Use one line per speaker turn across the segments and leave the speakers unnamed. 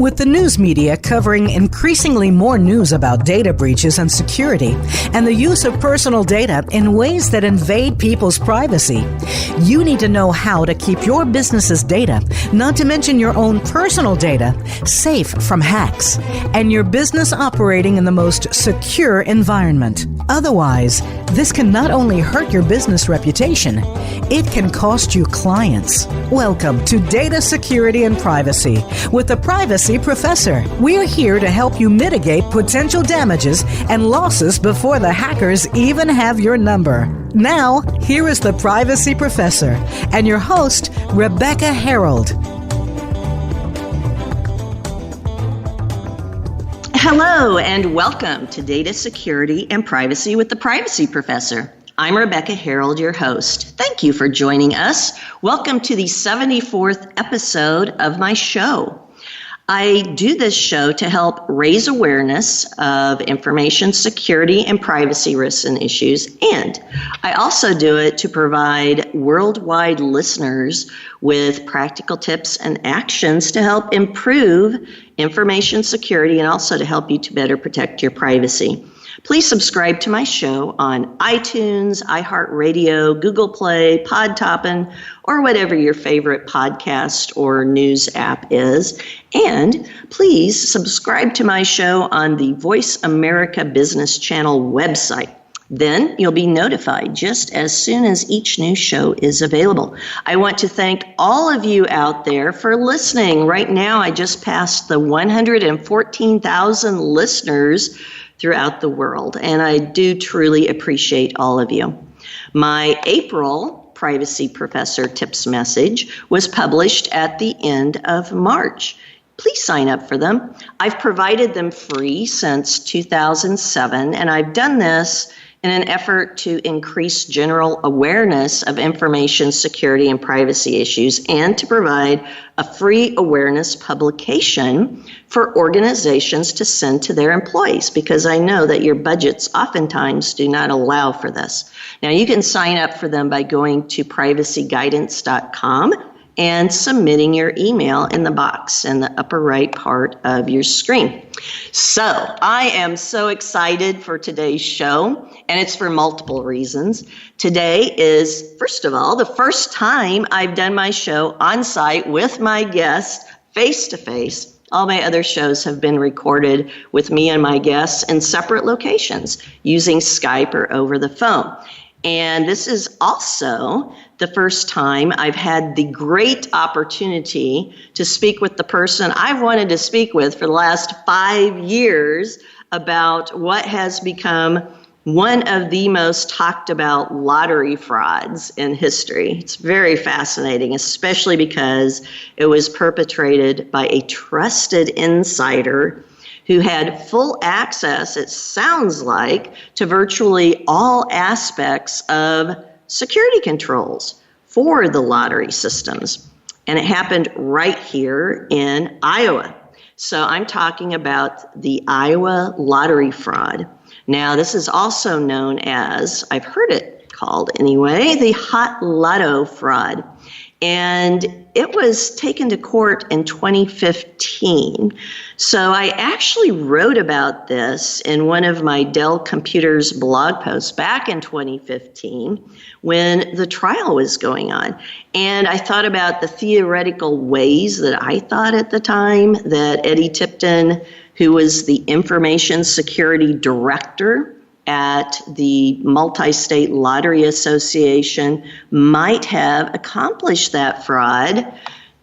With the news media covering increasingly more news about data breaches and security, and the use of personal data in ways that invade people's privacy, you need to know how to keep your business's data, not to mention your own personal data, safe from hacks, and your business operating in the most secure environment. Otherwise, this can not only hurt your business reputation, it can cost you clients. Welcome to Data Security and Privacy with the Privacy Professor. We're here to help you mitigate potential damages and losses before the hackers even have your number. Now, here is the Privacy Professor and your host, Rebecca Herold.
Hello and welcome to Data Security and Privacy with the Privacy Professor. I'm Rebecca Herold, your host. Thank you for joining us. Welcome to the 74th episode of my show. I do this show to help raise awareness of information security and privacy risks and issues, and I also do it to provide worldwide listeners with practical tips and actions to help improve information security and also to help you to better protect your privacy. Please subscribe to my show on iTunes, iHeartRadio, Google Play, Podtoppin, or whatever your favorite podcast or news app is. And please subscribe to my show on the VoiceAmerica Business Channel website. Then you'll be notified just as soon as each new show is available. I want to thank all of you out there for listening. Right now, I just passed the 114,000 listeners throughout the world, and I do truly appreciate all of you. My April Privacy Professor Tips message was published at the end of March. Please sign up for them. I've provided them free since 2007, and I've done this in an effort to increase general awareness of information security and privacy issues and to provide a free awareness publication for organizations to send to their employees, because I know that your budgets oftentimes do not allow for this. Now, you can sign up for them by going to privacyguidance.com and submitting your email in the box in the upper right part of your screen. So I am so excited for today's show, and it's for multiple reasons. Today is, first of all, the first time I've done my show on site with my guest face-to-face. All my other shows have been recorded with me and my guests in separate locations using Skype or over the phone. And this is also the first time I've had the great opportunity to speak with the person I've wanted to speak with for the last 5 years about what has become one of the most talked about lottery frauds in history. It's very fascinating, especially because it was perpetrated by a trusted insider who had full access, it sounds like, to virtually all aspects of security controls for the lottery systems. And it happened right here in Iowa. So I'm talking about the Iowa lottery fraud. Now, this is also known as, I've heard it called anyway, the hot lotto fraud. And it was taken to court in 2015. So I actually wrote about this in one of my Dell Computers blog posts back in 2015 when the trial was going on. And I thought about the theoretical ways that I thought at the time that Eddie Tipton, who was the Information Security Director at the Multi-State Lottery Association, might have accomplished that fraud,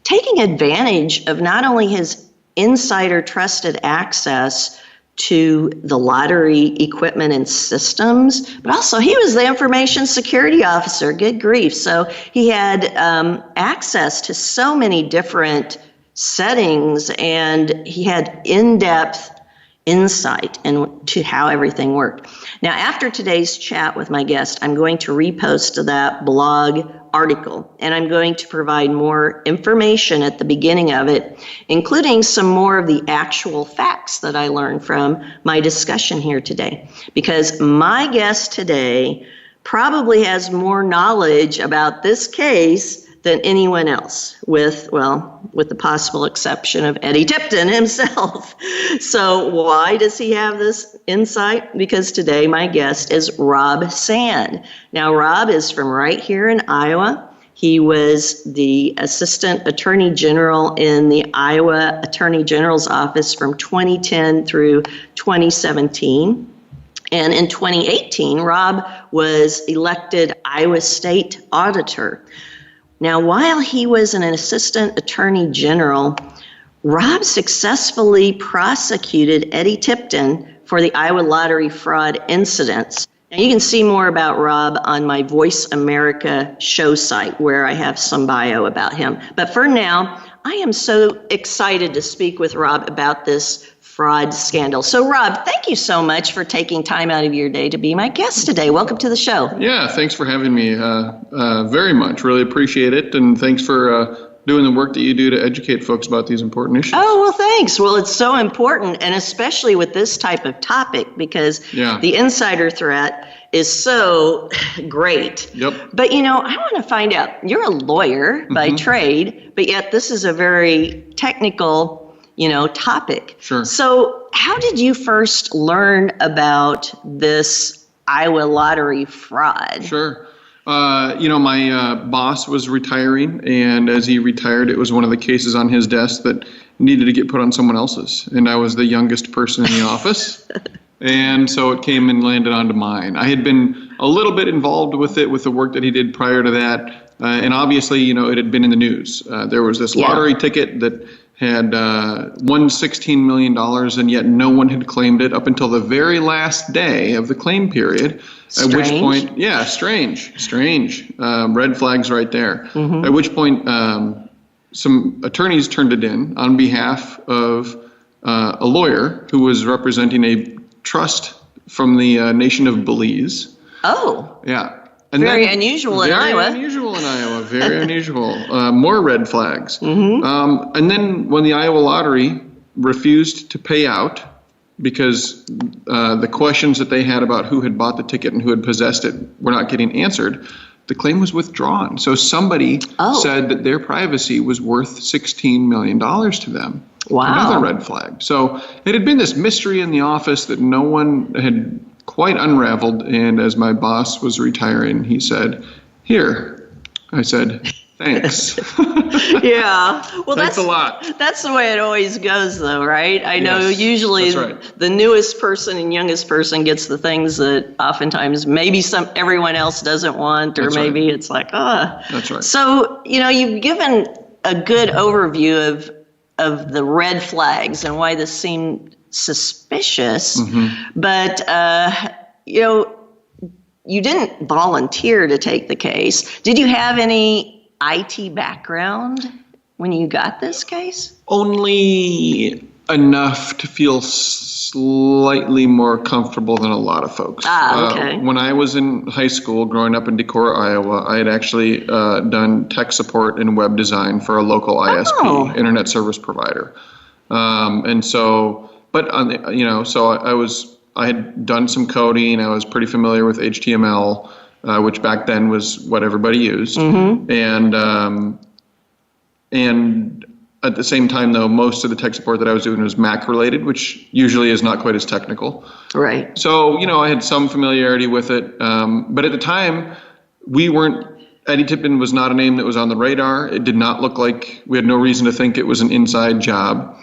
taking advantage of not only his insider trusted access to the lottery equipment and systems, but also he was the information security officer. Good grief. So he had access to so many different settings, and he had in-depth insight into how everything worked. Now, after today's chat with my guest, I'm going to repost that blog article, and I'm going to provide more information at the beginning of it, including some more of the actual facts that I learned from my discussion here today. Because my guest today probably has more knowledge about this case than anyone else, with the possible exception of Eddie Tipton himself. So why does he have this insight? Because today my guest is Rob Sand. Now, Rob is from right here in Iowa. He was the Assistant Attorney General in the Iowa Attorney General's office from 2010 through 2017. And in 2018, Rob was elected Iowa State Auditor. Now, while he was an Assistant Attorney General, Rob successfully prosecuted Eddie Tipton for the Iowa lottery fraud incidents. Now, you can see more about Rob on my Voice America show site, where I have some bio about him. But for now, I am so excited to speak with Rob about this fraud scandal. So, Rob, thank you so much for taking time out of your day to be my guest today. Welcome to the show.
Yeah, thanks for having me very much. Really appreciate it. And thanks for doing the work that you do to educate folks about these important issues.
Oh, well, thanks. Well, it's so important, and especially with this type of topic, because the insider threat is so great.
Yep.
But, I want to find out, you're a lawyer by trade, but yet this is a very technical topic.
Sure.
So how did you first learn about this Iowa lottery fraud?
Sure. My boss was retiring, and as he retired, it was one of the cases on his desk that needed to get put on someone else's. And I was the youngest person in the office. And so it came and landed onto mine. I had been a little bit involved with it, with the work that he did prior to that. And obviously, it had been in the news. There was this lottery ticket that had won $16 million, and yet no one had claimed it up until the very last day of the claim period.
Strange.
At which point, strange. Red flags right there. Mm-hmm. At which point, some attorneys turned it in on behalf of a lawyer who was representing a trust from the nation of Belize.
Oh.
Yeah.
And very unusual in Iowa.
Very unusual in Iowa. Very unusual. More red flags.
Mm-hmm.
And then when the Iowa lottery refused to pay out because the questions that they had about who had bought the ticket and who had possessed it were not getting answered, the claim was withdrawn. So somebody said that their privacy was worth $16 million to them.
Wow.
Another red flag. So it had been this mystery in the office that no one had quite unraveled, and as my boss was retiring, he said, "Here." I said, "Thanks."
Yeah. Well,
thanks a lot.
That's the way it always goes, though, right? I know usually the newest person and youngest person gets the things that oftentimes maybe everyone else doesn't want, or maybe it's like,
That's right.
So, you've given a good overview of the red flags and why this seemed suspicious, but you didn't volunteer to take the case. Did you have any IT background when you got this case?
Only enough to feel slightly more comfortable than a lot of folks.
Okay.
When I was in high school, growing up in Decorah, Iowa, I had actually done tech support and web design for a local ISP, internet service provider, and so. But I had done some coding. I was pretty familiar with HTML, which back then was what everybody used. Mm-hmm. And at the same time, though, most of the tech support that I was doing was Mac related, which usually is not quite as technical.
Right.
So I had some familiarity with it. But at the time, Eddie Tipton was not a name that was on the radar. It did not look like, we had no reason to think it was an inside job.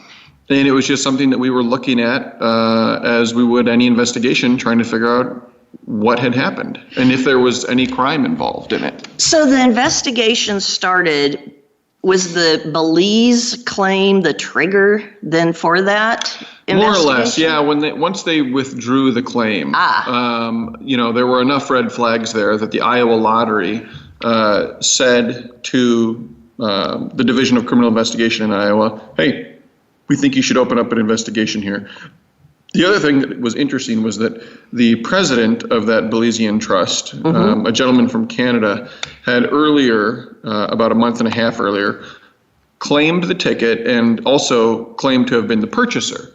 And it was just something that we were looking at as we would any investigation, trying to figure out what had happened and if there was any crime involved in it.
So the investigation started, was the Belize claim the trigger then for that investigation?
More or less, yeah. Once they withdrew the claim, there were enough red flags there that the Iowa lottery said to the Division of Criminal Investigation in Iowa, "Hey, we think you should open up an investigation here." The other thing that was interesting was that the president of that Belizean trust, a gentleman from Canada, had earlier, about a month and a half earlier, claimed the ticket and also claimed to have been the purchaser.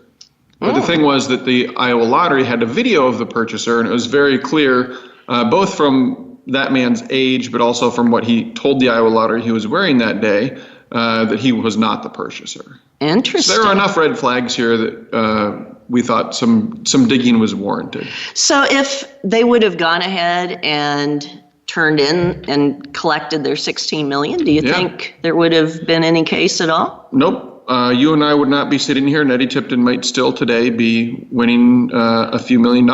But the thing was that the Iowa lottery had a video of the purchaser, and it was very clear, both from that man's age, but also from what he told the Iowa Lottery he was wearing that day, that he was not the purchaser.
Interesting.
So there are enough red flags here that we thought some digging was warranted.
So if they would have gone ahead and turned in and collected their $16 million, do you think there would have been any case at all?
Nope. You and I would not be sitting here, and Eddie Tipton might still today be winning a few $1 million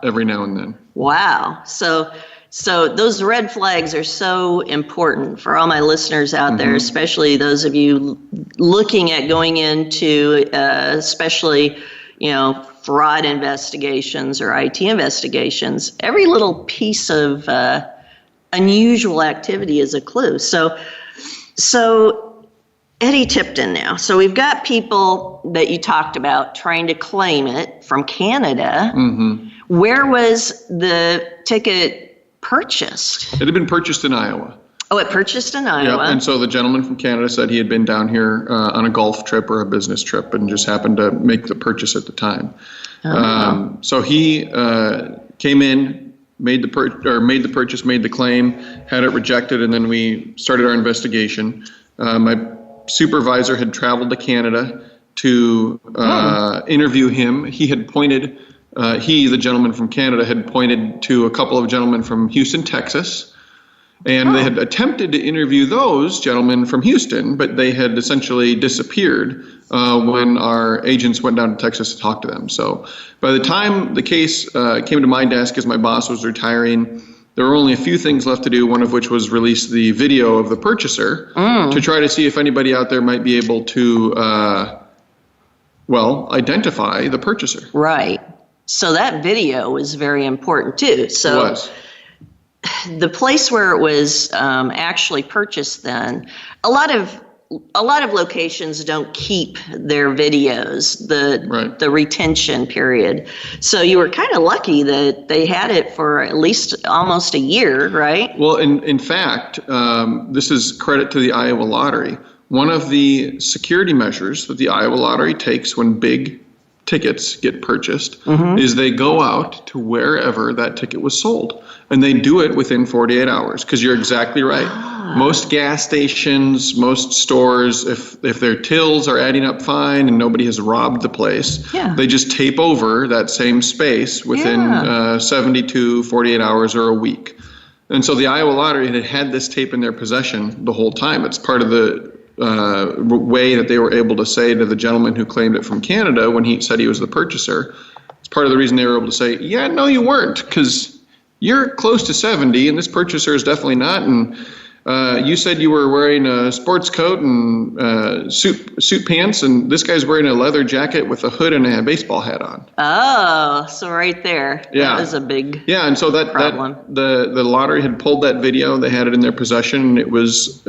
every now and then.
Wow. So those red flags are so important for all my listeners out there, especially those of you looking at going into especially, fraud investigations or IT investigations. Every little piece of unusual activity is a clue. So Eddie Tipton now. So we've got people that you talked about trying to claim it from Canada. Where was the ticket purchased?
It had been purchased in Iowa.
Oh, it purchased in Iowa.
Yeah, and so the gentleman from Canada said he had been down here on a golf trip or a business trip and just happened to make the purchase at the time. So he came in, made the purchase, made the claim, had it rejected, and then we started our investigation. My supervisor had traveled to Canada to interview him. He had pointed, the gentleman from Canada, had pointed to a couple of gentlemen from Houston, Texas. And they had attempted to interview those gentlemen from Houston, but they had essentially disappeared when our agents went down to Texas to talk to them. So by the time the case came to my desk as my boss was retiring, there were only a few things left to do, one of which was release the video of the purchaser to try to see if anybody out there might be able to, identify the purchaser.
Right. So that video was very important too. So
it was.
The place where it was actually purchased then, a lot of locations don't keep their videos, the retention period. So you were kind of lucky that they had it for at least almost a year, right?
Well, in fact, this is credit to the Iowa Lottery. One of the security measures that the Iowa Lottery takes when big tickets get purchased is they go out to wherever that ticket was sold. And they do it within 48 hours, because you're exactly right. Most gas stations, most stores, if their tills are adding up fine and nobody has robbed the place, they just tape over that same space within 72, 48 hours or a week. And so the Iowa Lottery had this tape in their possession the whole time. It's part of the way that they were able to say to the gentleman who claimed it from Canada when he said he was the purchaser, it's part of the reason they were able to say, yeah, no, you weren't, because you're close to 70 and this purchaser is definitely not. And you said you were wearing a sports coat and suit pants, and this guy's wearing a leather jacket with a hood and a baseball hat on.
Oh, so right there. That was a big
and so that
problem.
The lottery had pulled that video. They had it in their possession, and it was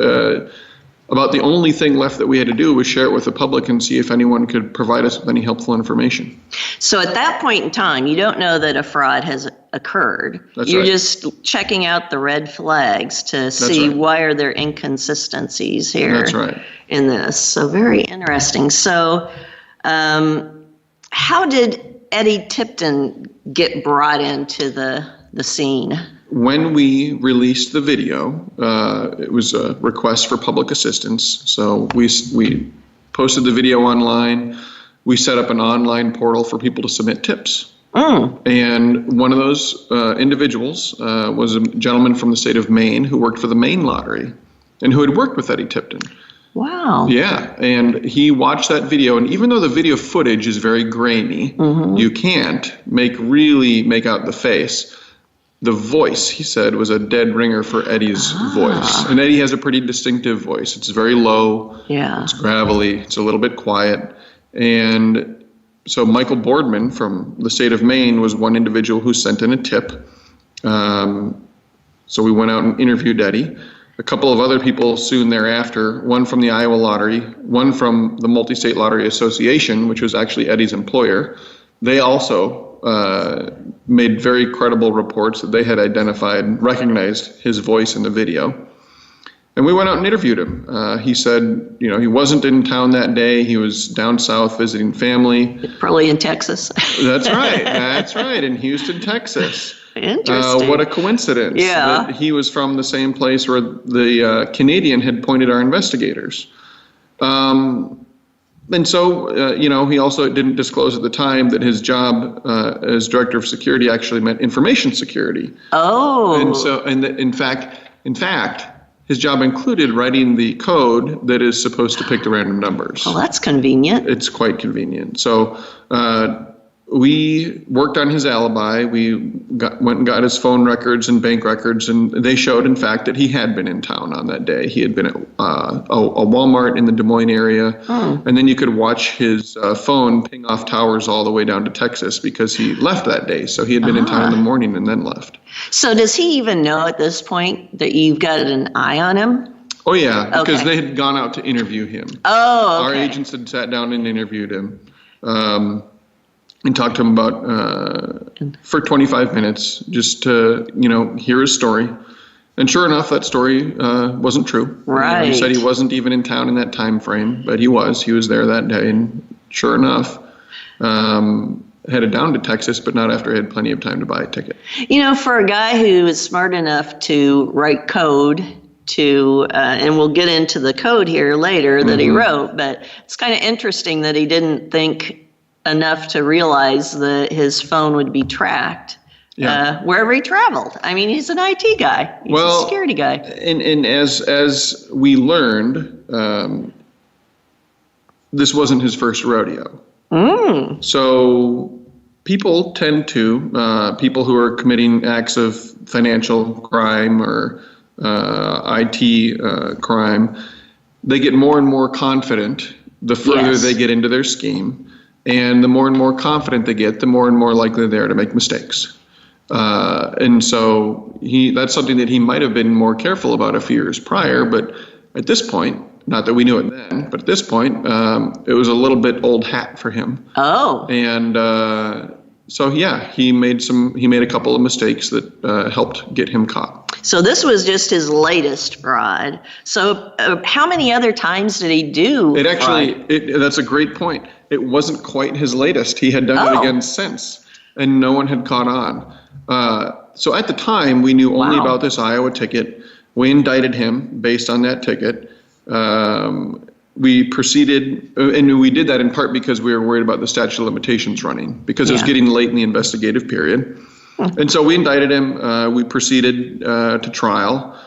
about the only thing left that we had to do was share it with the public and see if anyone could provide us with any helpful information.
So at that point in time, you don't know that a fraud has occurred. You're just checking out the red flags to see why are there inconsistencies here in this. So very interesting. So how did Eddie Tipton get brought into the scene?
When we released the video, it was a request for public assistance. So we posted the video online. We set up an online portal for people to submit tips. And one of those individuals was a gentleman from the state of Maine who worked for the Maine Lottery and who had worked with Eddie Tipton.
Wow.
Yeah, and he watched that video, and even though the video footage is very grainy, you can't make out the face. The voice, he said, was a dead ringer for Eddie's voice. And Eddie has a pretty distinctive voice. It's very low. Yeah. It's gravelly. It's a little bit quiet. And so Michael Boardman from the state of Maine was one individual who sent in a tip. So we went out and interviewed Eddie. A couple of other people soon thereafter, one from the Iowa Lottery, one from the Multi-State Lottery Association, which was actually Eddie's employer. They also made very credible reports that they had identified, recognized his voice in the video. And we went out and interviewed him. He said, he wasn't in town that day. He was down south visiting family.
Probably in Texas.
That's right. In Houston, Texas.
Interesting.
What a coincidence.
Yeah.
That he was from the same place where the Canadian had pointed our investigators. And so, he also didn't disclose at the time that his job as director of security actually meant information security.
Oh.
And so, in fact, his job included writing the code that is supposed to pick the random numbers.
Well, that's convenient.
It's quite convenient. So we worked on his alibi. We went and got his phone records and bank records, and they showed, in fact, that he had been in town on that day. He had been at a Walmart in the Des Moines area, and then you could watch his phone ping off towers all the way down to Texas because he left that day. So he had been in town in the morning and then left.
So does he even know at this point that you've got an eye on him?
Oh, yeah, because they had gone out to interview him.
Oh, okay.
Our agents had sat down and interviewed him. And talked to him about for 25 minutes, just to hear his story. And sure enough, that story wasn't true.
Right.
He said he wasn't even in town in that time frame, but he was. He was there that day, and sure enough, headed down to Texas, but not after he had plenty of time to buy a ticket.
For a guy who is smart enough to write code and we'll get into the code here later that he wrote, but it's kind of interesting that he didn't think enough to realize that his phone would be tracked wherever he traveled. I mean, he's an IT guy. He's a security guy.
And as we learned, this wasn't his first rodeo. So people tend to, people who are committing acts of financial crime or IT crime, they get more and more confident the further they get into their scheme. And the more and more confident they get, the more and more likely they are to make mistakes. And so that's something that he might have been more careful about a few years prior. But at this point, not that we knew it then, but at this point, it was a little bit old hat for him.
Oh.
And he made a couple of mistakes that helped get him caught.
So this was just his latest fraud. So how many other times did he do fraud?
That's a great point. It wasn't quite his latest. He had done it again since, and no one had caught on. So at the time, we knew only about this Iowa ticket. We indicted him based on that ticket. We proceeded, and we did that in part because we were worried about the statute of limitations running, because it was getting late in the investigative period. And so we indicted him. We proceeded to trial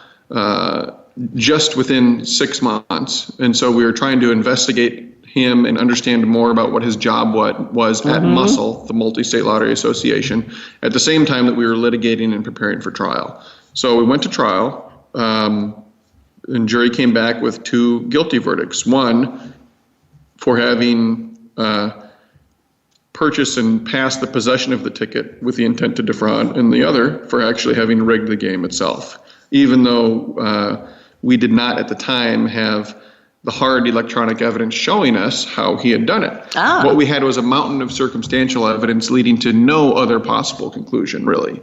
just within 6 months. And so we were trying to investigate him and understand more about what his job was at MUSL, the Multi-State Lottery Association, at the same time that we were litigating and preparing for trial. So we went to trial, and jury came back with 2 guilty verdicts. One for having purchased and passed the possession of the ticket with the intent to defraud, and the other for actually having rigged the game itself, even though we did not at the time have the hard electronic evidence showing us how he had done it. What we had was a mountain of circumstantial evidence leading to no other possible conclusion, really.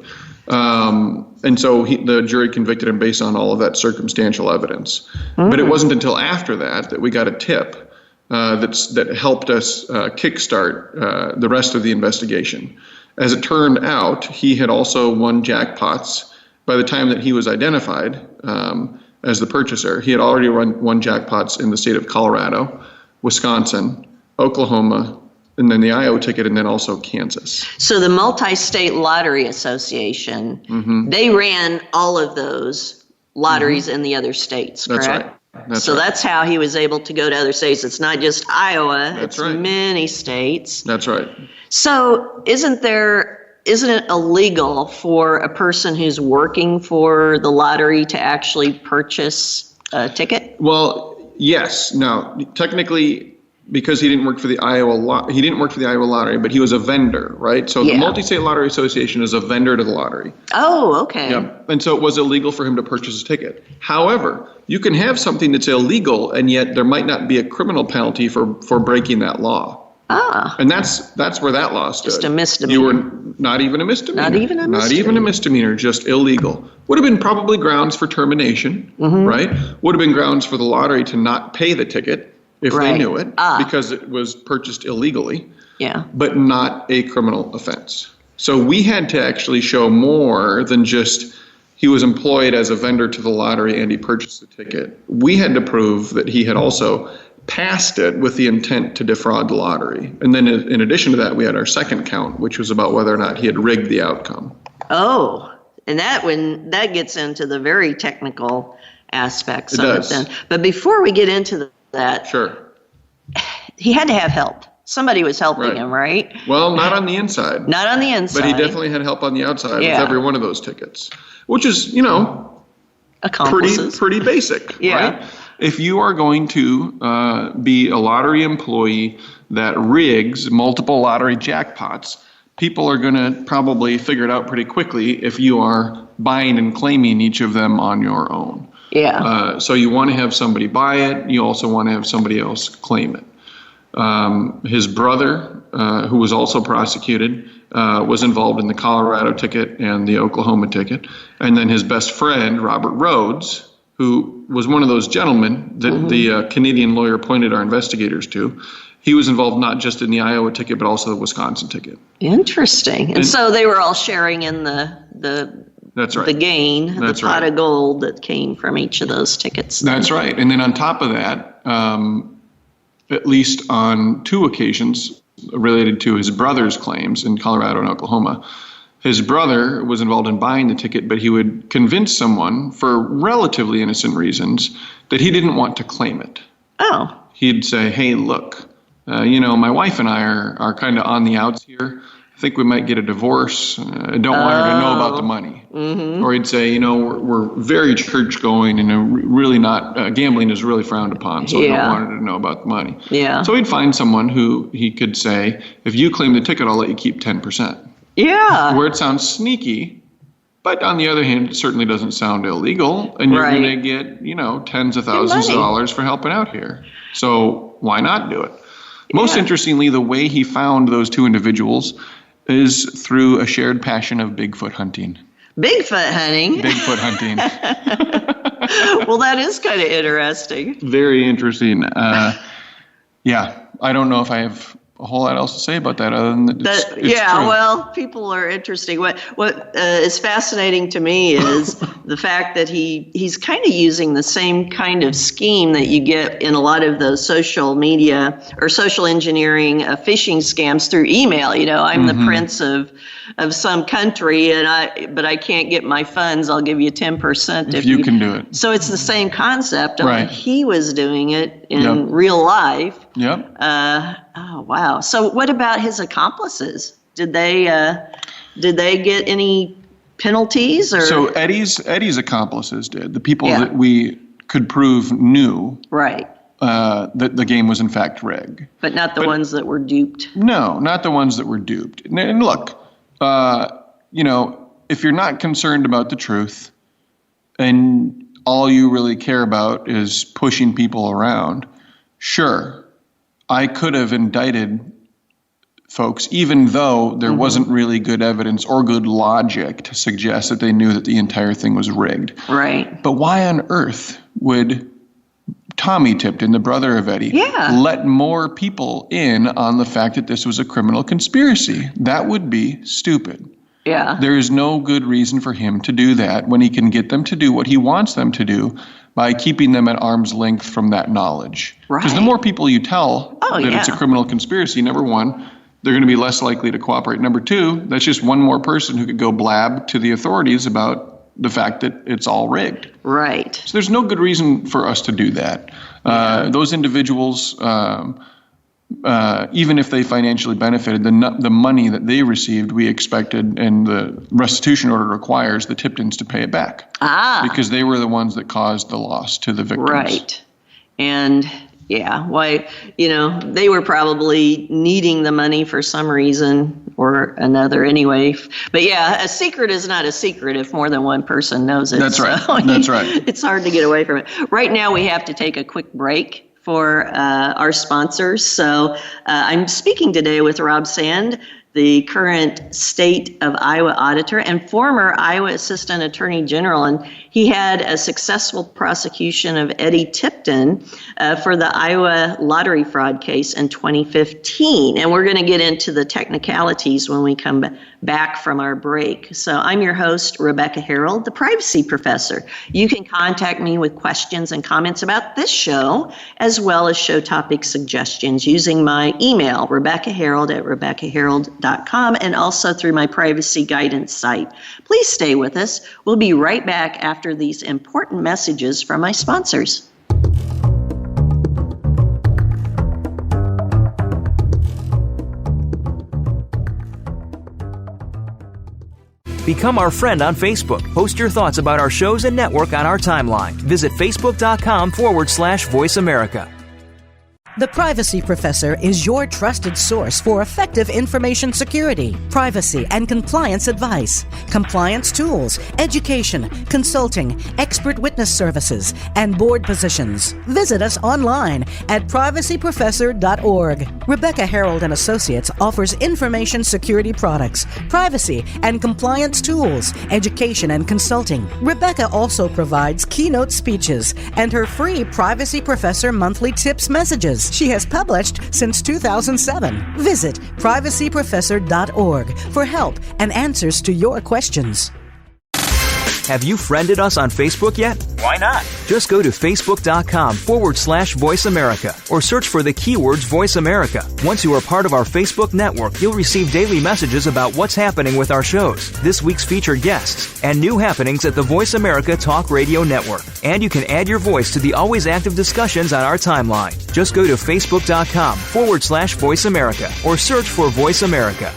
And so the jury convicted him based on all of that circumstantial evidence. But it wasn't until after that we got a tip that helped us kickstart the rest of the investigation. As it turned out, he had also won jackpots. By the time that he was identified as the purchaser, he had already won jackpots in the state of Colorado, Wisconsin, Oklahoma, and then the Iowa ticket, and then also Kansas.
So the Multi-State Lottery Association, they ran all of those lotteries in the other states, correct?
That's right.
That's how he was able to go to other states. It's not just Iowa, it's many states.
That's right.
So isn't it illegal for a person who's working for the lottery to actually purchase a ticket?
Well, yes. Now, technically, because he didn't work for the Iowa lottery, but he was a vendor, right? So the Multi-State Lottery Association is a vendor to the lottery.
Oh, okay.
Yeah. And so it was illegal for him to purchase a ticket. However, you can have something that's illegal, and yet there might not be a criminal penalty for breaking that law. And that's where that law stood.
Just a misdemeanor.
You were not even a misdemeanor.
Not even a misdemeanor,
just illegal. Would have been probably grounds for termination, right? Would have been grounds for the lottery to not pay the ticket if they knew it, because it was purchased illegally. Yeah. But not a criminal offense. So we had to actually show more than just he was employed as a vendor to the lottery and he purchased the ticket. We had to prove that he had also passed it with the intent to defraud the lottery. And then in addition to that, we had our second count, which was about whether or not he had rigged the outcome.
Oh, and that gets into the very technical aspects of it then. But before we get into that,
sure,
he had to have help. Somebody was helping him, right?
Well, not on the inside.
Not on the inside.
But he definitely had help on the outside with every one of those tickets, which is, pretty basic, right? If you are going to be a lottery employee that rigs multiple lottery jackpots, people are going to probably figure it out pretty quickly if you are buying and claiming each of them on your own.
Yeah.
So you want to have somebody buy it. You also want to have somebody else claim it. His brother, who was also prosecuted, was involved in the Colorado ticket and the Oklahoma ticket. And then his best friend, Robert Rhodes, who was one of those gentlemen that the Canadian lawyer pointed our investigators to, he was involved not just in the Iowa ticket, but also the Wisconsin ticket.
Interesting. And so they were all sharing in the
that's right.
The gain,
that's
the pot
right.
of gold that came from each of those tickets.
That's right. And then on top of that, at least on 2 occasions related to his brother's claims in Colorado and Oklahoma, his brother was involved in buying the ticket, but he would convince someone for relatively innocent reasons that he didn't want to claim it.
Oh.
He'd say, hey, look, my wife and I are kind of on the outs here. I think we might get a divorce. I don't want her to know about the money. Mm-hmm. Or he'd say, we're very church going and really not, gambling is really frowned upon, so I don't want her to know about the money.
Yeah.
So he'd find someone who he could say, if you claim the ticket, I'll let you keep 10%.
Yeah.
Where it sounds sneaky, but on the other hand, it certainly doesn't sound illegal, and you're going to get, tens of thousands of dollars for helping out here. So why not do it? Most interestingly, the way he found those 2 individuals is through a shared passion of Bigfoot hunting.
Bigfoot hunting?
Bigfoot hunting.
Well, that is kind of interesting.
Very interesting. I don't know if I have a whole lot else to say about that other than it's true.
Well, people are interesting. What is fascinating to me is the fact that he's kind of using the same kind of scheme that you get in a lot of those social media or social engineering phishing scams through email. I'm the prince of some country, but I can't get my funds. I'll give you 10%
if you can do it.
So it's the same concept.
Right.
He was doing it in real life.
Yep.
Oh wow! So what about his accomplices? Did they get any penalties? Or
so Eddie's accomplices did. The people that we could prove knew that the game was in fact rigged, but not the ones that were duped. No, not the ones that were duped. And look, if you're not concerned about the truth, and all you really care about is pushing people around, sure. I could have indicted folks, even though there wasn't really good evidence or good logic to suggest that they knew that the entire thing was rigged. Right. But why on earth would Tommy Tipton, the brother of Eddie, let more people in on the fact that this was a criminal conspiracy? That would be stupid. Yeah. There is no good reason for him to do that when he can get them to do what he wants them to do by keeping them at arm's length from that knowledge. Right. Because the more people you tell that it's a criminal conspiracy, number one, they're going to be less likely to cooperate. Number two, that's just one more person who could go blab to the authorities about the fact that it's all rigged. Right. So there's no good reason for us to do that. Those individuals, even if they financially benefited, the money that they received, we expected, and the restitution order requires the Tiptons to pay it back. Because they were the ones that caused the loss to the victims. Right. And they were probably needing the money for some reason or another anyway. But a secret is not a secret if more than one person knows it. That's right. That's right. It's hard to get away from it. Right now we have to take a quick break for our sponsors. So I'm speaking today with Rob Sand, the current state of Iowa auditor and former Iowa Assistant Attorney General. And
he had a successful prosecution of Eddie Tipton for the Iowa lottery fraud case in 2015. And we're going to get into the technicalities when we come back from our break. So I'm your host, Rebecca Herold, the Privacy Professor. You can contact me with questions and comments about this show, as well as show topic suggestions using my email, rebeccaherold@rebeccaherold.com, and also through my privacy guidance site. Please stay with us. We'll be right back after these important messages from my sponsors.
Become our friend on Facebook. Post your thoughts about our shows and network on our timeline. Visit facebook.com/Voice America.
The Privacy Professor is your trusted source for effective information security, privacy, and compliance advice, compliance tools, education, consulting, expert witness services, and board positions. Visit us online at privacyprofessor.org. Rebecca Herold and Associates offers information security products, privacy and compliance tools, education, and consulting. Rebecca also provides keynote speeches and her free Privacy Professor monthly tips messages. She has published since 2007. Visit privacyprofessor.org for help and answers to your questions.
Have you friended us on Facebook yet? Why not? Just go to facebook.com/Voice America or search for the keywords Voice America. Once you are part of our Facebook network, you'll receive daily messages about what's happening with our shows, this week's featured guests, and new happenings at the Voice America Talk Radio Network. And you can add your voice to the always active discussions on our timeline. Just go to facebook.com/Voice America or search for Voice America.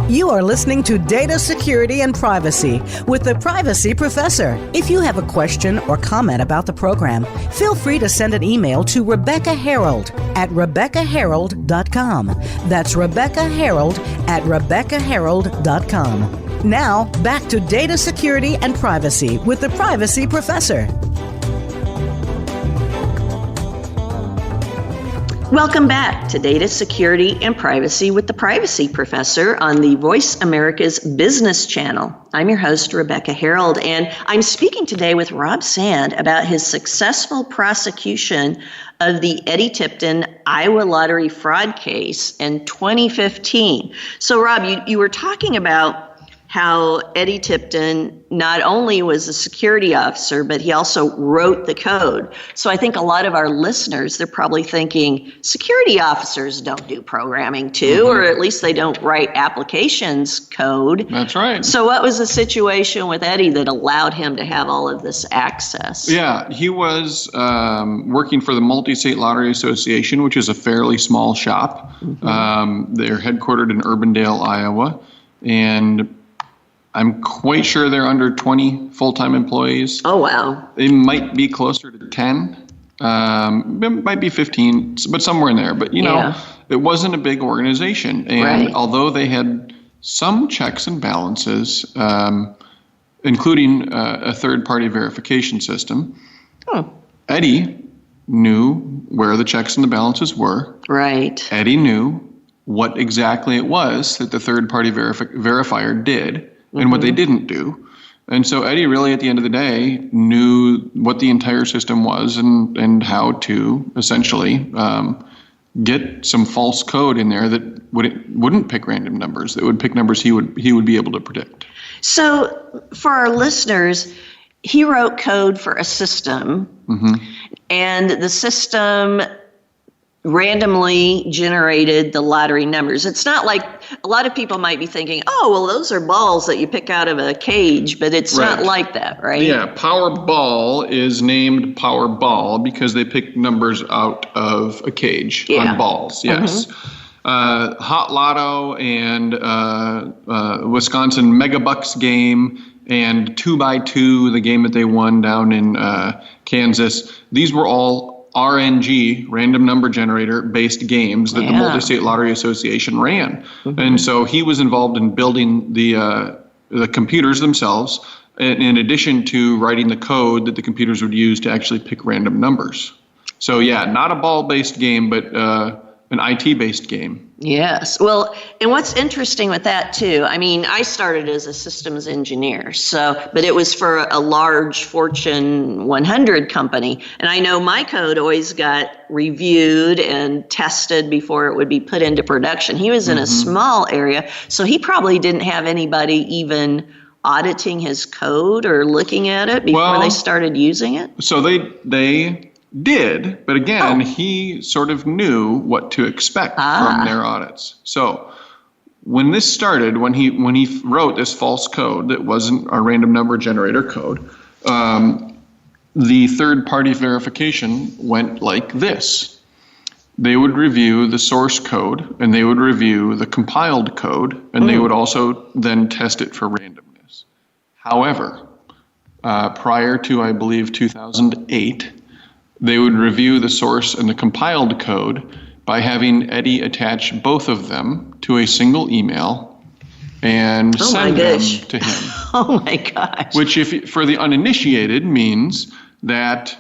You are listening to Data Security and Privacy with the Privacy Professor. If you have a question or comment about the program, feel free to send an email to Rebecca Herold at RebeccaHerold.com. That's Rebecca Herold at RebeccaHerold.com. Now, back to Data Security and Privacy with the Privacy Professor.
Welcome back to Data Security and Privacy with the Privacy Professor on the Voice America's Business Channel. I'm your host, Rebecca Herold, and I'm speaking today with Rob Sand about his successful prosecution of the Eddie Tipton Iowa lottery fraud case in 2015. So, Rob, you were talking about how Eddie Tipton not only was a security officer, but he also wrote the code. So I think a lot of our listeners, they're probably thinking security officers don't do programming too, or at least they don't write applications code.
That's right.
So what was the situation with Eddie that allowed him to have all of this access?
Yeah, he was working for the Multi-State Lottery Association, which is a fairly small shop. They're headquartered in Urbandale, Iowa, and I'm quite sure they're under 20 full-time employees.
Oh, wow.
They might be closer to 10. It might be 15, but somewhere in there. But, you know, it wasn't a big organization. And although they had some checks and balances, including a third-party verification system, Eddie knew where the checks and the balances were.
Right.
Eddie knew what exactly it was that the third-party verifier did and what they didn't do. And so Eddie really, at the end of the day, knew what the entire system was and how to essentially get some false code in there that wouldn't pick random numbers, that would pick numbers he would be able to predict.
So for our listeners, he wrote code for a system, and the system randomly generated the lottery numbers. It's not like a lot of people might be thinking, oh, well, those are balls that you pick out of a cage, but it's not like that, right?
Yeah, Powerball is named Powerball because they pick numbers out of a cage on balls, yes. Hot Lotto and Wisconsin Megabucks game and 2x2, the game that they won down in Kansas, these were all RNG, random number generator based games that the Multi-State Lottery Association ran. And so he was involved in building the computers themselves, in addition to writing the code that the computers would use to actually pick random numbers. So yeah, not a ball based game, but an IT based game.
Yes. Well, and what's interesting with that too, I mean, I started as a systems engineer, but it was for a large Fortune 100 company. And I know my code always got reviewed and tested before it would be put into production. He was in a small area, so he probably didn't have anybody even auditing his code or looking at it before they started using it.
So they did, but again, he sort of knew what to expect from their audits. So when this started, when he wrote this false code that wasn't a random number generator code, the third-party verification went like this. They would review the source code, and they would review the compiled code, and they would also then test it for randomness. However, prior to, I believe, 2008, they would review the source and the compiled code by having Eddie attach both of them to a single email and send them to him.
Oh my gosh.
Which, for the uninitiated, means that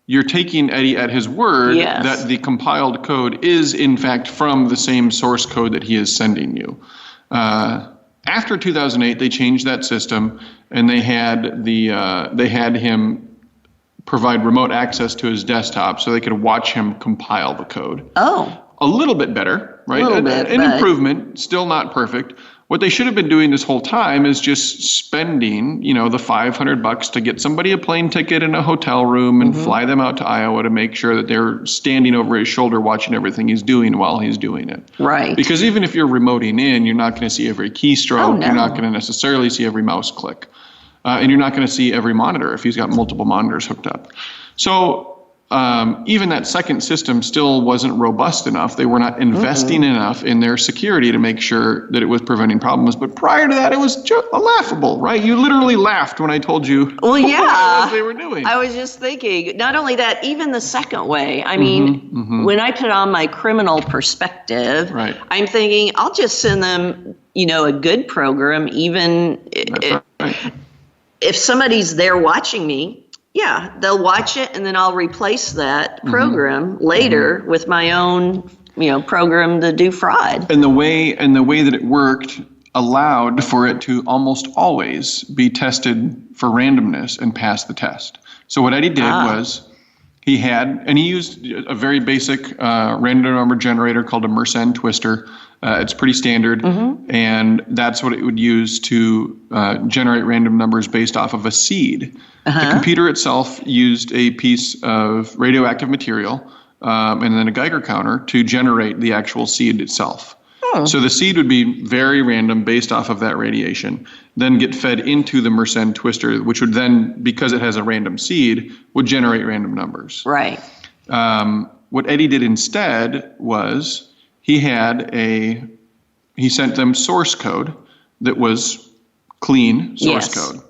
you're taking Eddie at his word that the compiled code is, in fact, from the same source code that he is sending you. After 2008, they changed that system, and they had him provide remote access to his desktop so they could watch him compile the code.
Oh.
A little bit better, right? An improvement, still not perfect. What they should have been doing this whole time is just spending, the $500 to get somebody a plane ticket and a hotel room and fly them out to Iowa to make sure that they're standing over his shoulder watching everything he's doing while he's doing it.
Right.
Because even if you're remoting in, you're not going to see every keystroke. Oh, no. You're not going to necessarily see every mouse click. And you're not going to see every monitor if he's got multiple monitors hooked up. So even that second system still wasn't robust enough. They were not investing enough in their security to make sure that it was preventing problems. But prior to that, it was just laughable, right? You literally laughed when I told you what it was they were doing.
I was just thinking, not only that, even the second way. I mean, when I put on my criminal perspective, I'm thinking, I'll just send them, a good program, even if somebody's there watching me, they'll watch it, and then I'll replace that program later with my own, program to do fraud.
And the way that it worked allowed for it to almost always be tested for randomness and pass the test. So what Eddie did was he used a very basic random number generator called a Mersenne twister. It's pretty standard, and that's what it would use to generate random numbers based off of a seed. The computer itself used a piece of radioactive material and then a Geiger counter to generate the actual seed itself. So the seed would be very random based off of that radiation, then get fed into the Mersenne twister, which would then, because it has a random seed, would generate random numbers.
Right.
What Eddie did instead was he sent them source code that was clean source code.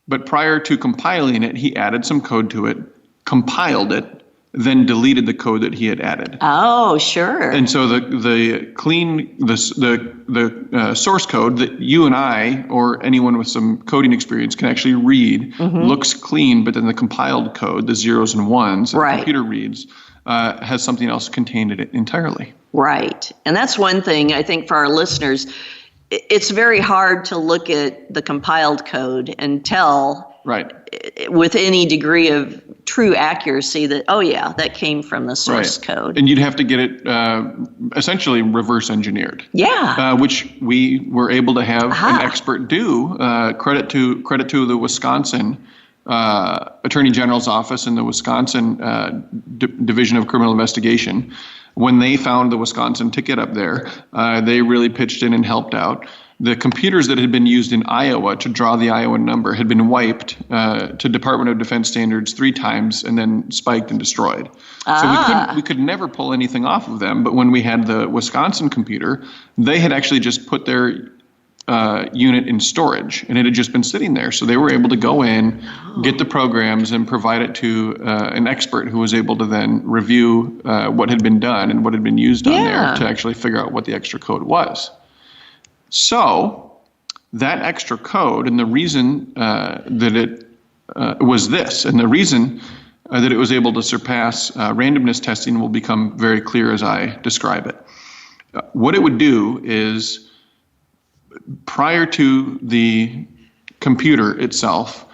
But prior to compiling it, he added some code to it, compiled it, then deleted the code that he had added.
Oh, sure.
And so the source code that you and I or anyone with some coding experience can actually read looks clean, but then the compiled code, the zeros and ones that the computer reads, has something else contained in it entirely.
Right. And that's one thing I think for our listeners, it's very hard to look at the compiled code and tell with any degree of true accuracy that, that came from the source code. And
you'd have to get it essentially reverse engineered.
Yeah.
Which we were able to have an expert do. Credit to the Wisconsin Attorney General's office and the Wisconsin Division of Criminal Investigation. When they found the Wisconsin ticket up there, they really pitched in and helped out. The computers that had been used in Iowa to draw the Iowa number had been wiped to Department of Defense standards 3 times and then spiked and destroyed. So we could never pull anything off of them. But when we had the Wisconsin computer, they had actually just put their unit in storage, and it had just been sitting there. So they were able to go in, get the programs, and provide it to an expert who was able to then review what had been done and what had been used on there to actually figure out what the extra code was. So that extra code, and the reason that it was this, and the reason that it was able to surpass randomness testing will become very clear as I describe it. What it would do is, prior to the computer itself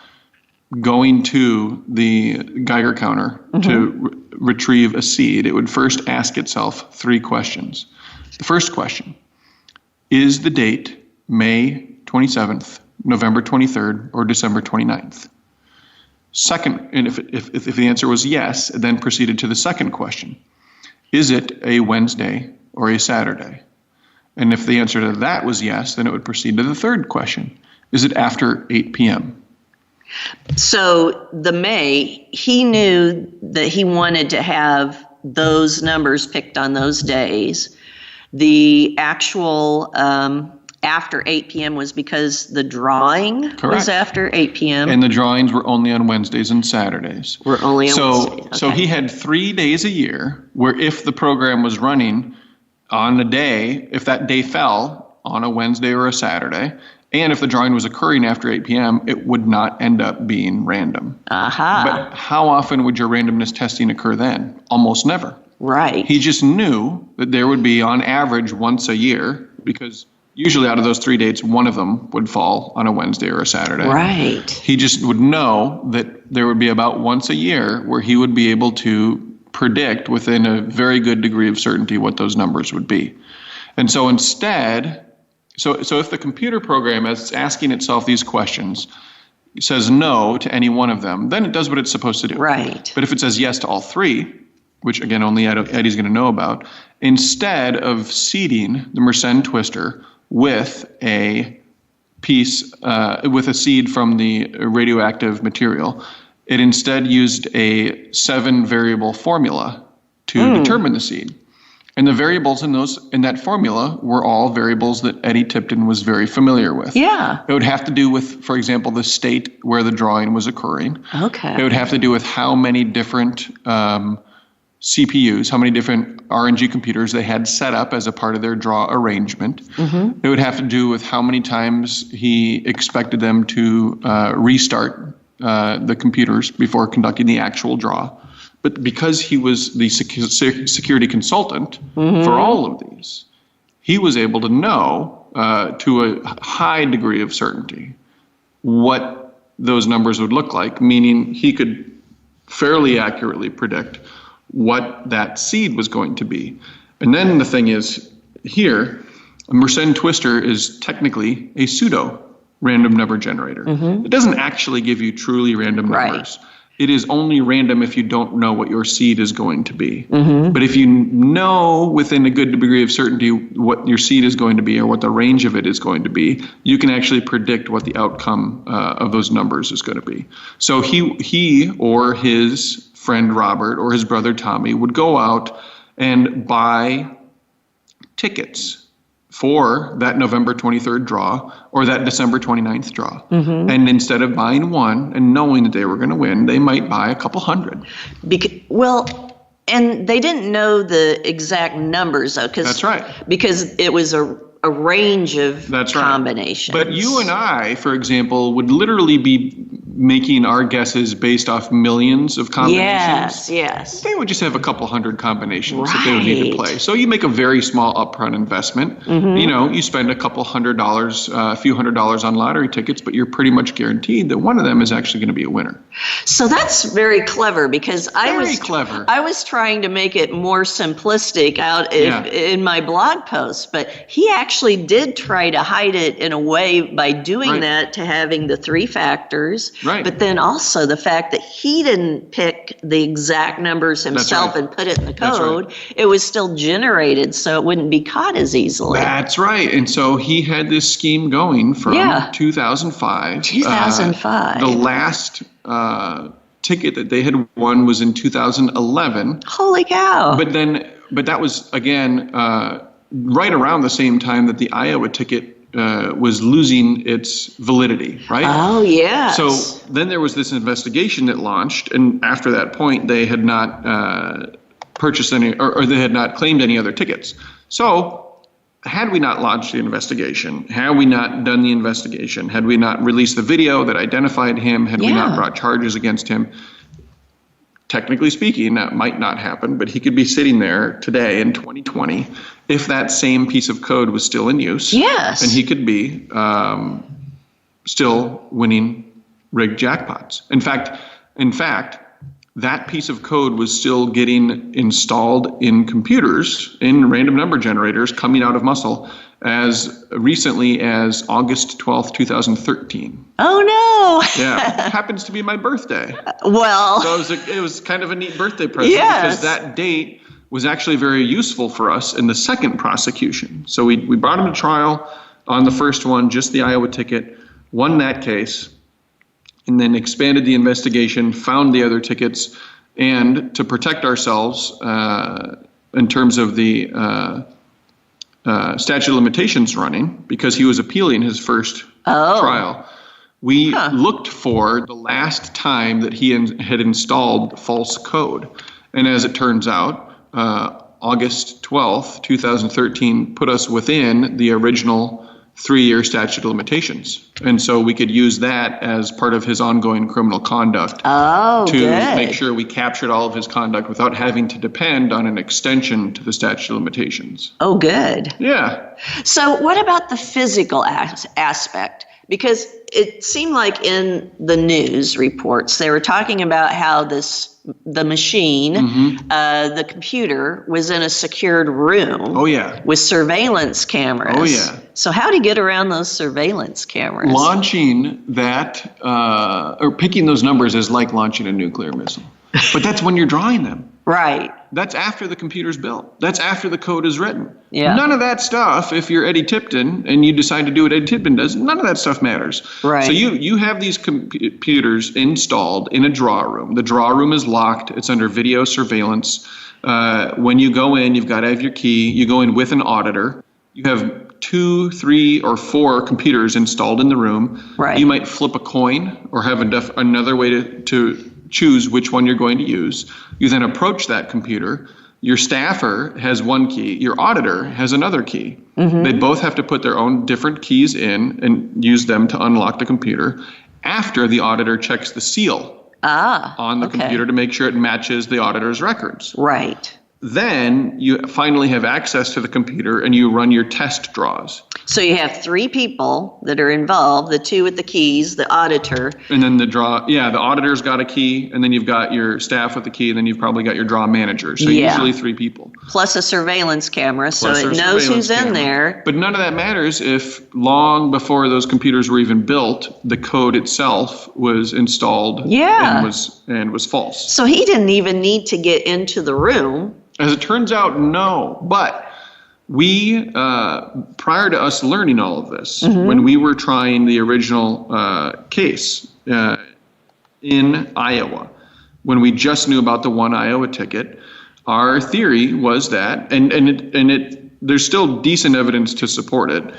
going to the Geiger counter to retrieve a seed, it would first ask itself 3 questions. The first question, is the date May 27th, November 23rd, or December 29th? Second, and if the answer was yes, it then proceeded to the second question. Is it a Wednesday or a Saturday? And if the answer to that was yes, then it would proceed to the third question. Is it after 8 p.m.?
So the May, he knew that he wanted to have those numbers picked on those days. The actual after 8 p.m. was because the drawing was after 8 p.m.
And the drawings were only on Wednesdays and Saturdays.
Wednesdays. Okay.
So he had 3 days a year where if the program was running on a day, if that day fell on a Wednesday or a Saturday, and if the drawing was occurring after 8 p.m., it would not end up being random. But how often would your randomness testing occur then? Almost never.
Right.
He just knew that there would be, on average, once a year, because usually out of those 3 dates, one of them would fall on a Wednesday or a Saturday.
Right.
He just would know that there would be about once a year where he would be able to predict within a very good degree of certainty what those numbers would be. And so instead, so if the computer program, as it's asking itself these questions, says no to any one of them, then it does what it's supposed to do.
Right.
But if it says yes to all 3, which again only Eddie's going to know about, instead of seeding the Mersenne twister with a piece, with a seed from the radioactive material, it instead used a 7-variable formula to determine the seed. And the variables in that formula were all variables that Eddie Tipton was very familiar with.
Yeah.
It would have to do with, for example, the state where the drawing was occurring.
Okay.
It would have to do with how many different CPUs, how many different RNG computers they had set up as a part of their draw arrangement. It would have to do with how many times he expected them to restart the computers before conducting the actual draw. But because he was the security consultant for all of these, he was able to know to a high degree of certainty what those numbers would look like, meaning he could fairly accurately predict what that seed was going to be. And then the thing is, here, a Mersenne twister is technically a pseudo random number generator. It doesn't actually give you truly random numbers. It is only random if you don't know what your seed is going to be. But if you know within a good degree of certainty what your seed is going to be or what the range of it is going to be, you can actually predict what the outcome of those numbers is going to be. So he or his friend Robert or his brother Tommy would go out and buy tickets for that November 23rd draw or that December 29th draw. And instead of buying one and knowing that they were going to win, they might buy a couple hundred.
And they didn't know the exact numbers, though.
That's right.
Because it was a range of combinations.
But you and I, for example, would literally be making our guesses based off millions of combinations.
Yes.
They would just have a couple hundred combinations that they would need to play. So you make a very small upfront investment. You know, you spend a couple $100, a few $100s on lottery tickets, but you're pretty much guaranteed that one of them is actually going to be a winner.
So that's very clever, because I was trying to make it more simplistic out in my blog post, but he actually did try to hide it in a way by doing that, to having the 3 factors. But then also the fact that he didn't pick the exact numbers himself and put it in the code, it was still generated so it wouldn't be caught as easily.
That's right. And so he had this scheme going from 2005.
2005.
The last ticket that they had won was in 2011.
Holy cow.
But that was, again, right around the same time that the Iowa ticket was losing its validity, right?
Oh, yes.
So then there was this investigation that launched, and after that point, they had not purchased any, or they had not claimed any other tickets. So had we not launched the investigation, had we not done the investigation, had we not released the video that identified him, had we not brought charges against him, technically speaking, that might not happen, but he could be sitting there today in 2020 if that same piece of code was still in use.
Yes.
And he could be still winning rigged jackpots. In fact, that piece of code was still getting installed in computers, in random number generators coming out of muscle as recently as August 12th, 2013.
Oh, no.
Yeah, it happens to be my birthday.
Well.
So it was kind of a neat birthday present because that date was actually very useful for us in the second prosecution. So we brought him to trial on the first one, just the Iowa ticket, won that case, and then expanded the investigation, found the other tickets, and to protect ourselves in terms of the statute of limitations running, because he was appealing his first trial, we looked for the last time that he had installed false code. And as it turns out, August 12th, 2013 put us within the original 3-year statute of limitations. And so we could use that as part of his ongoing criminal conduct to make sure we captured all of his conduct without having to depend on an extension to the statute of limitations.
Oh, good.
Yeah.
So what about the physical aspect? Because it seemed like in the news reports, they were talking about how the machine, the computer, was in a secured room.
Oh, yeah.
With surveillance cameras.
Oh, yeah.
So how do you get around those surveillance cameras?
Launching that, or picking those numbers is like launching a nuclear missile. But that's when you're drawing them.
Right.
That's after the computer's built. That's after the code is written.
Yeah.
None of that stuff, if you're Eddie Tipton and you decide to do what Eddie Tipton does, none of that stuff matters.
Right.
So you have these computers installed in a draw room. The draw room is locked. It's under video surveillance. When you go in, you've got to have your key. You go in with an auditor. You have 2, 3, or 4 computers installed in the room.
Right.
You might flip a coin or have another way to choose which one you're going to use. You then approach that computer. Your staffer has one key. Your auditor has another key. They both have to put their own different keys in and use them to unlock the computer after the auditor checks the seal on the computer to make sure it matches the auditor's records.
Right.
Then you finally have access to the computer and you run your test draws.
So you have 3 people that are involved, the 2 with the keys, the auditor.
And then the auditor's got a key, and then you've got your staff with the key, and then you've probably got your draw manager. So usually 3 people.
Plus a surveillance camera, so it knows who's in there.
But none of that matters if long before those computers were even built, the code itself was installed and was false.
So he didn't even need to get into the room.
As it turns out, no. But we, prior to us learning all of this, when we were trying the original case in Iowa, when we just knew about the one Iowa ticket, our theory was that, and there's still decent evidence to support it.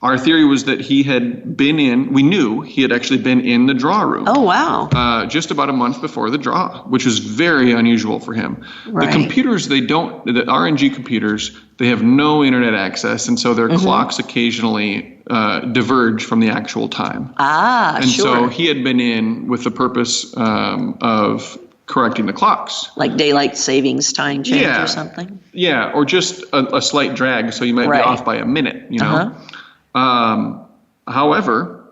Our theory was that we knew he had actually been in the draw room.
Oh, wow.
Just about a month before the draw, which was very unusual for him. Right. The computers, the RNG computers, they have no internet access, and so their clocks occasionally diverge from the actual time. And so he had been in with the purpose of correcting the clocks.
Like daylight savings time change or something?
Yeah, or just a slight drag, so you might be off by a minute, you know? However,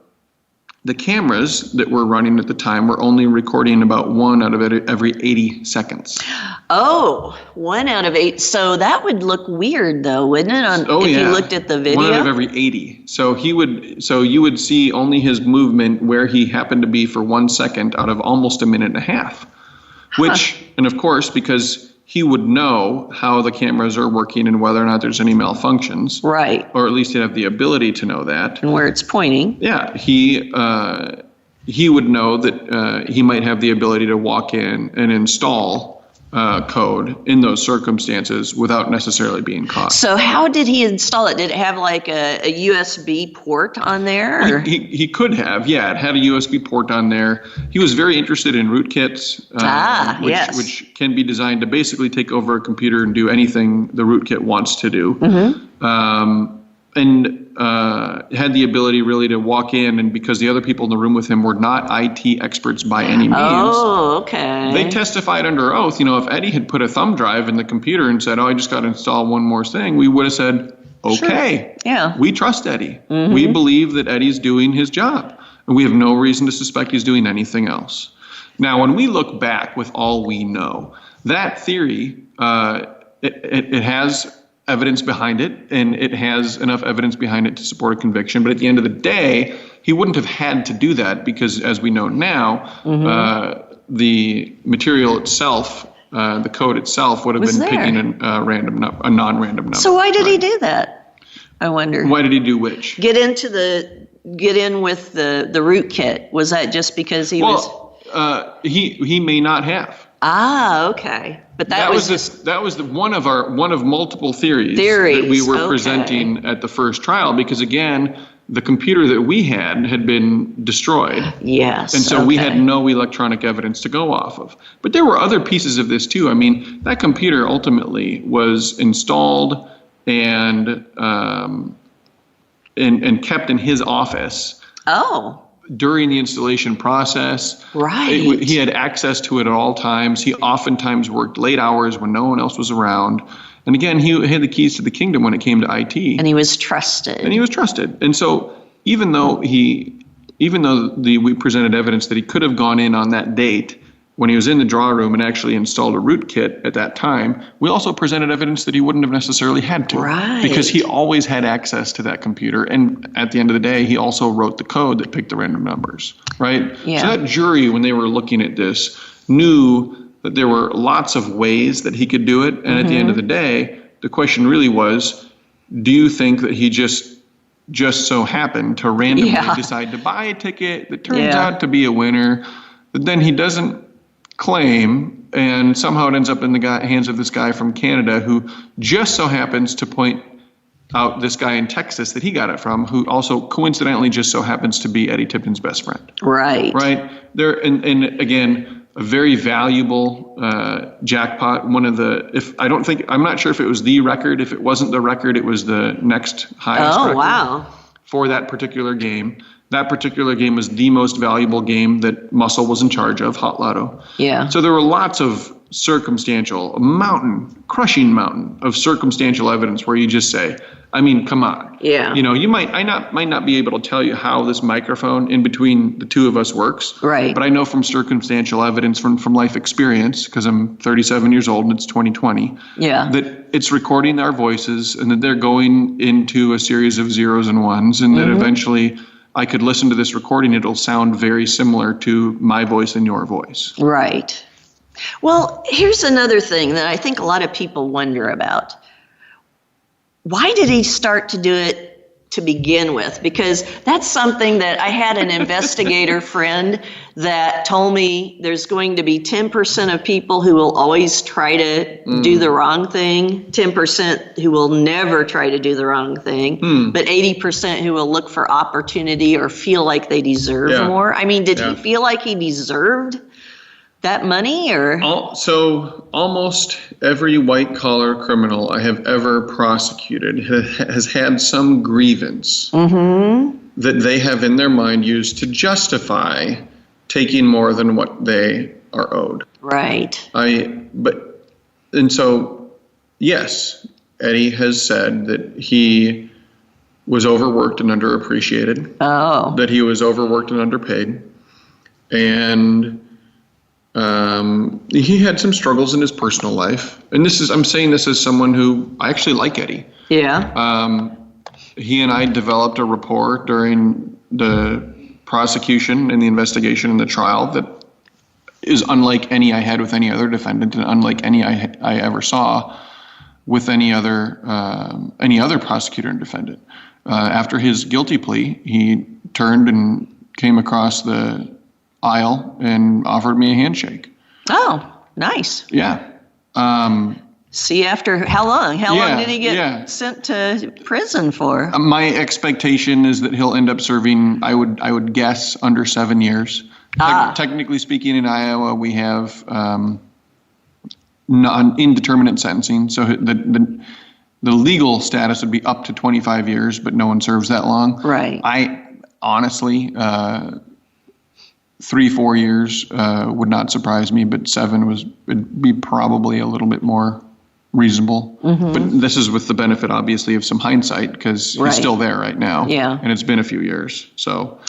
the cameras that were running at the time were only recording about 1 out of every 80 seconds. Oh,
1 out of 8. So that would look weird, though, wouldn't it? If you looked at the video.
1 out of every 80. So you would see only his movement where he happened to be for 1 second out of almost a minute and a half. And of course, because he would know how the cameras are working and whether or not there's any malfunctions.
Right.
Or at least he'd have the ability to know that.
And where it's pointing.
Yeah. He would know that he might have the ability to walk in and install code in those circumstances without necessarily being caught.
So how did he install it? Did it have like a USB port on there?
He could have, yeah. It had a USB port on there. He was very interested in rootkits, which can be designed to basically take over a computer and do anything the rootkit wants to do. And had the ability really to walk in, and because the other people in the room with him were not IT experts by any means.
Oh, okay.
They testified under oath. If Eddie had put a thumb drive in the computer and said, I just got to install one more thing, we would have said, okay,
sure. Yeah.
We trust Eddie. Mm-hmm. We believe that Eddie's doing his job, and we have no reason to suspect he's doing anything else. Now, when we look back with all we know, that theory, it has evidence behind it, and it has enough evidence behind it to support a conviction. But at the end of the day, he wouldn't have had to do that because, as we know now, the material itself, the code itself, would have been picking a non-random number.
So why did he do that? I wonder.
Why did he do which?
Get in with the rootkit. Was that just because he was?
He may not have.
Ah, okay. But that was
one of multiple theories that we were presenting at the first trial, because again, the computer that we had been destroyed.
Yes.
And so we had no electronic evidence to go off of. But there were other pieces of this too. I mean, that computer ultimately was installed and kept in his office.
Oh.
During the installation process.
Right.
He had access to it at all times. He oftentimes worked late hours when no one else was around. And again, he had the keys to the kingdom when it came to IT.
And he was trusted.
And so even though we presented evidence that he could have gone in on that date when he was in the draw room and actually installed a rootkit at that time, we also presented evidence that he wouldn't have necessarily had to.
Right.
Because he always had access to that computer. And at the end of the day, he also wrote the code that picked the random numbers, right?
Yeah.
So that jury, when they were looking at this, knew that there were lots of ways that he could do it. And at the end of the day, the question really was, do you think that he just so happened to randomly decide to buy a ticket that turns out to be a winner, but then he doesn't claim, and somehow it ends up in the hands of this guy from Canada who just so happens to point out this guy in Texas that he got it from, who also coincidentally just so happens to be Eddie Tipton's best friend.
Right.
There, and again, a very valuable jackpot. I'm not sure if it was the record. If it wasn't the record, it was the next highest record.
Wow.
For that particular game. That particular game was the most valuable game that Muscle was in charge of, Hot Lotto.
Yeah.
So there were lots of crushing mountain of circumstantial evidence where you just say, I mean, come on.
Yeah.
You might not be able to tell you how this microphone in between the two of us works.
Right.
But I know from circumstantial evidence from life experience, because I'm 37 years old and it's 2020, that it's recording our voices and that they're going into a series of zeros and ones, and that eventually I could listen to this recording. It'll sound very similar to my voice and your voice.
Right. Well, here's another thing that I think a lot of people wonder about. Why did he start to do it to begin with? Because that's something that I had an investigator friend that told me there's going to be 10% of people who will always try to do the wrong thing, 10% who will never try to do the wrong thing, but 80% who will look for opportunity or feel like they deserve more. I mean, did he feel like he deserved that money, or?
So almost every white-collar criminal I have ever prosecuted has had some grievance that they have in their mind used to justify taking more than what they are owed.
Right.
And so, yes, Eddie has said that he was overworked and underappreciated.
Oh.
That he was overworked and underpaid. And he had some struggles in his personal life. And I'm saying this as someone who, I actually like Eddie.
Yeah.
He and I developed a rapport during the prosecution and the investigation and the trial that is unlike any I had with any other defendant, and unlike any I ever saw with any other prosecutor and defendant. After his guilty plea, he turned and came across the aisle and offered me a handshake.
Oh, nice.
Yeah.
See, after how long? How long did he get sent to prison for?
My expectation is that he'll end up serving, I would guess, under 7 years. Technically speaking, in Iowa, we have indeterminate sentencing. So the legal status would be up to 25 years, but no one serves that long.
Right.
I honestly, 3-4 years would not surprise me, but 7 would be probably a little bit more reasonable. Mm-hmm. But this is with the benefit, obviously, of some hindsight, because he's still there right now.
Yeah.
And it's been a few years. So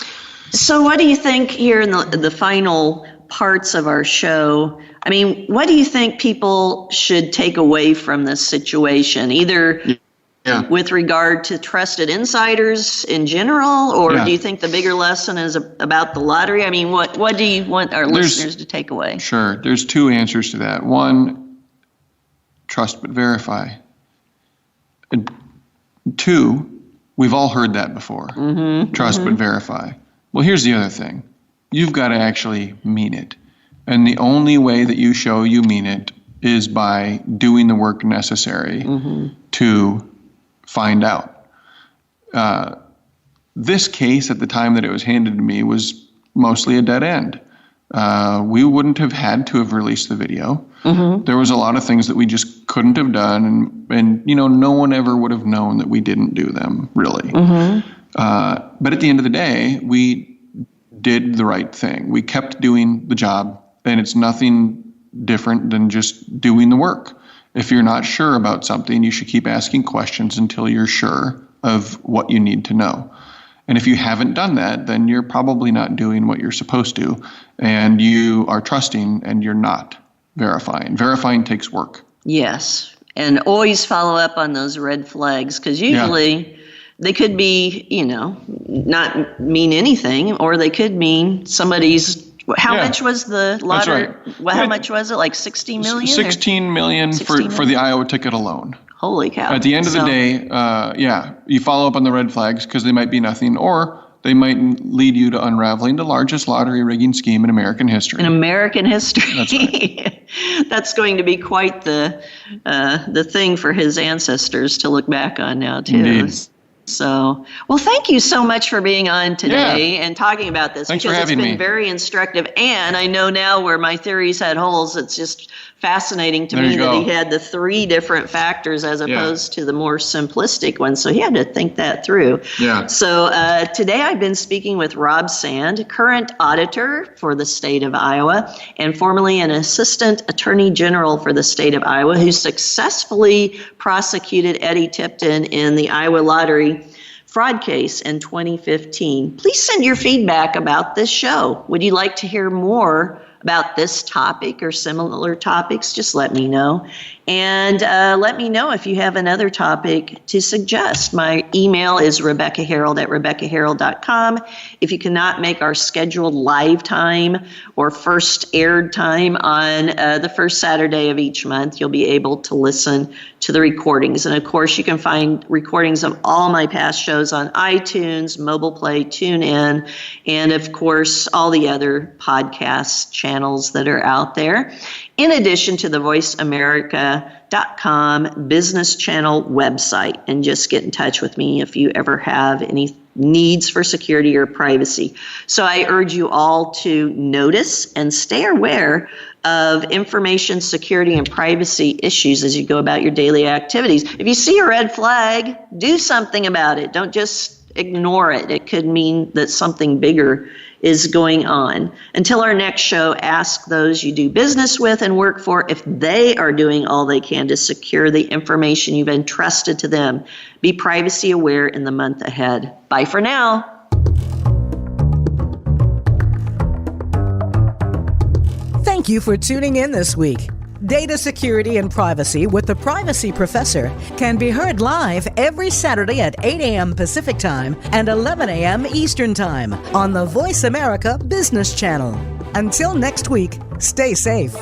what do you think here in the final parts of our show? I mean, what do you think people should take away from this situation, either with regard to trusted insiders in general, or do you think the bigger lesson is about the lottery? I mean, what do you want our listeners to take away?
Sure. There's 2 answers to that. One, trust but verify. And 2, we've all heard that before. Mm-hmm, trust but verify. Well, here's the other thing. You've got to actually mean it. And the only way that you show you mean it is by doing the work necessary to find out. This case at the time that it was handed to me was mostly a dead end. We wouldn't have had to have released the video. Mm-hmm. There was a lot of things that we just couldn't have done, and no one ever would have known that we didn't do them, really. Mm-hmm. But at the end of the day, we did the right thing. We kept doing the job, and it's nothing different than just doing the work. If you're not sure about something, you should keep asking questions until you're sure of what you need to know. And if you haven't done that, then you're probably not doing what you're supposed to, and you are trusting and you're not verifying. Verifying takes work.
Yes, and always follow up on those red flags, because usually they could be, not mean anything, or they could mean somebody's. How much was the lottery?
That's right.
Well, how much was it? Like $16 million?
$16 million for the Iowa ticket alone.
Holy cow.
At the end of the day, you follow up on the red flags because they might be nothing, or they might lead you to unraveling the largest lottery rigging scheme in American history.
In American history.
That's right.
That's going to be quite the thing for his ancestors to look back on now, too.
Indeed.
So, well, thank you so much for being on today and talking about this.
Thanks for having me.
It's been very instructive. And I know now where my theories had holes. It's just fascinating to me that he had the 3 different factors as opposed to the more simplistic ones. So he had to think that through.
Yeah.
So today I've been speaking with Rob Sand, current auditor for the state of Iowa and formerly an assistant attorney general for the state of Iowa, who successfully prosecuted Eddie Tipton in the Iowa lottery fraud case in 2015. Please send your feedback about this show. Would you like to hear more about this topic or similar topics? Just let me know. And let me know if you have another topic to suggest. My email is RebeccaHerold@RebeccaHerold.com. If you cannot make our scheduled live time or first aired time on the first Saturday of each month, you'll be able to listen to the recordings. And of course, you can find recordings of all my past shows on iTunes, Mobile Play, TuneIn, and of course, all the other podcast channels that are out there. In addition to the VoiceAmerica.com Business Channel website. And just get in touch with me if you ever have any needs for security or privacy. So I urge you all to notice and stay aware of information security and privacy issues as you go about your daily activities. If you see a red flag, do something about it. Don't just ignore it. It could mean that something bigger is going on. Until our next show, ask those you do business with and work for if they are doing all they can to secure the information you've entrusted to them. Be privacy aware in the month ahead. Bye for now.
Thank you for tuning in this week. Data Security and Privacy with the Privacy Professor can be heard live every Saturday at 8 a.m. Pacific Time and 11 a.m. Eastern Time on the Voice America Business Channel. Until next week, stay safe.